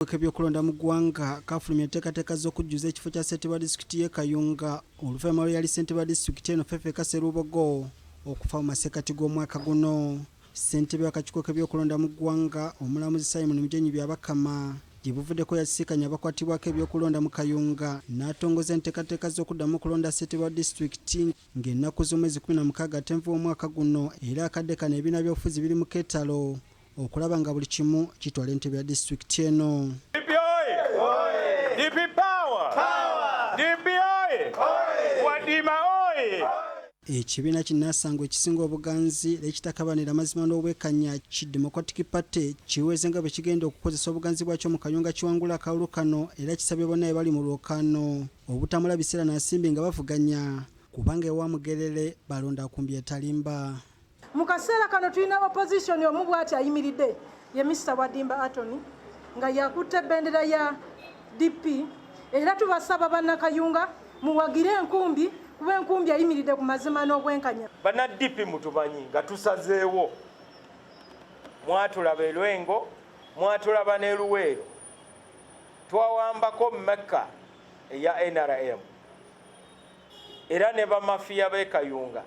Kebyokulonda mu ggwanga kafulumya enteekateeka z'okujjuza ekifo kya ssentebe disitulikiti y'e Kayunga oluvannyuma lwe yali ssentebe disitulikiti eno Ffefe Kaserubogo okufa mu masekkati g'omwaka guno. Ssentebe w'akakiiko k'ebyokulonda mu ggwanga omulamuzi Simon Mujenyi Byabakama gye buvuddeko yasisinkanye abakwatibwako ebyokulonda mu Kayunga n'atongoza enteekateeka z'okuddamu okulonda ssentebe wa disitulikiti ng'ennaku z'omwezi 16 Atenvu w'omwaka guno era akadde kano ebibiina by'obufuzi biri mu keetalo okulaba nga buli kimu kitwala entebe ya disitulikiti eno. Ekibiina kinnaasangwa ekisinga obuganzi n'ekitakabanira amazima n'obwekanya ki Democratic Party kiweeze nga bwe kigenda okukozesa obuganzi bwakyo mu Kayunga kiwangula akalulu kano era kisabye bonna bali mu lwokaano obutamula biseera n'asimbi nga bavuganya kubanga ewa Mugerere balonda kumbi etalimba. Mu kaseera kano tulina opposition omu bw'ati ayimiridde ye Mr. Wadimba Atoni nga yakutte bendera ya DP era tubasaba bannakayunga muwagire enkumbi kuba enkumbi ayimiridde ku mazima n'obwenkanya. Banna DP mutumanyi nga tusazeewo mwatulaba e Lwengo mwatulaba ne Luweero twawambako Mecca eya NRM era ne bamafiya b'e Kayunga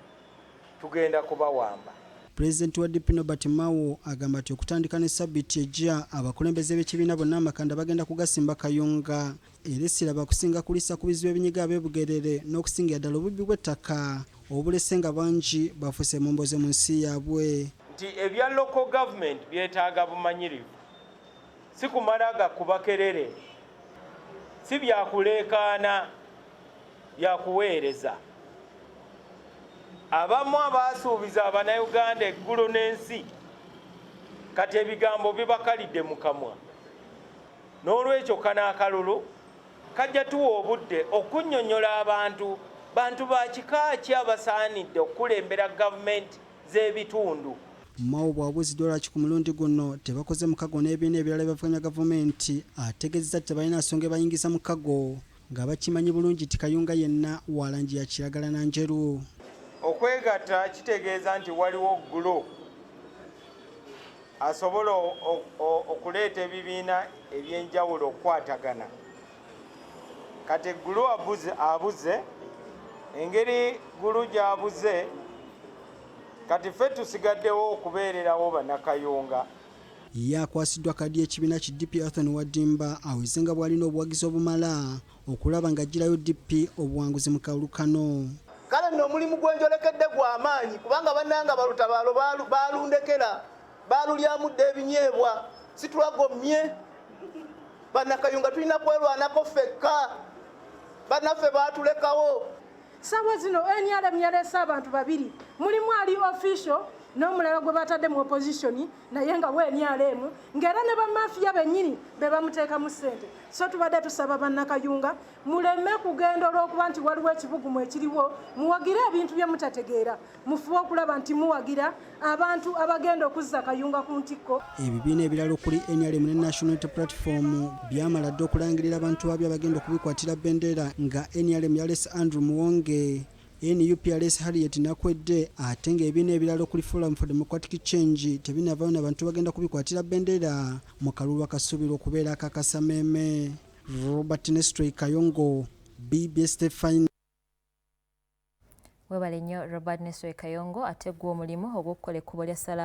tugenda kubawamba. Pulezidenti wa DP Norbert Mao agamba nti okutandika ne sabbiiti ejja abakulembeze b'ekibiina bonna amakanda bagenda kugasimba Kayunga era essira bakusinga kulisa ku bizibu ebinyiga ab'ebugerere n'okusingira ddala obubbi bw'ettaka obulese nga bangi bafuuse mu mboze mu nsi yaabwe. Nti ebya local government byetaaga bumanyirivu si kumalaga kubakerere si byakuleekaana byakuweereza. Abamu abaasuubiza Abannayuganda eggulu n'ensi kati ebigambo bibakalidde mu kamwa. N'olwekyo kano akalulu kajja tuwa obudde okunnyonnyola abantu ba kika ki abasaanidde okukulembera gavumenti z'ebitundu. Mao bw'abuuziddwa lwaki ku mulundi guno tebakoze mukago n'ebibiina ebirala ebivuganya gavumenti ategeezezza nti tebalina nsonga ebayingiza mukago nga bakimanyi bulungi nti Kayunga yenna wa langi ya kiragala na njeru. Okwegatta kitegeeza nti waliwo ggulo asobola okuleeta ebibiina eby'enjawulo okukwatagana. Kati ggulo abuze engeri ggulo gy'abuze kati ffe tusigaddewo okubeererawo bannakayunga. Ye akwasiddwa kadi y'ekibiina ki DP Anthony Wadimba aweze nga bw'alina obuwagizi obumala okulaba ng'aggirayo DP obuwanguzi mu kalulu kano. Kale nno omulimu gwenjolekedde gw'amaanyi kubanga bannanga balutabaalo baalundekera baalulyamudde ebinyeebwa situlagomye. Bannakayunga tulina kwerwanako ffekka bannaffe baatulekawo. Ssaawa zino NRM yaleese abantu babiri mulimu ali official n'omulala gwe batadde mu opposition naye nga we NRM ng'era ne bamafiya bennyini be bamuteekamu ssente. So tubadde tusaba bannakayunga muleme kugenda olw'okuba nti waliwo ekibugumu ekiriwo muwagire ebintu bye mutategeera mufuba okulaba nti muwagira abantu abagenda okuzza Kayunga ku ntikko. Ebibiina ebirala okuli NRM ne National Unity Platform byamala dde okulangirira abantu babyo abagenda okubikwatira bendera nga NRM yalese Andrew Muwonge NUP yalese Harriet Nakwedde ate ng'ebibiina ebirala okuli Forum for Democratic Change tebinavaayo n'abantu bagenda kubikwatira bendera mu kalulu akasuubirwa okubeera akakasameme. Robert Nestor Kayongo, BBS Stefan. Webale nnyo Robert Nestor Kayongo ateggwa omulimu ogw'okukola ekkubo lya Salaam.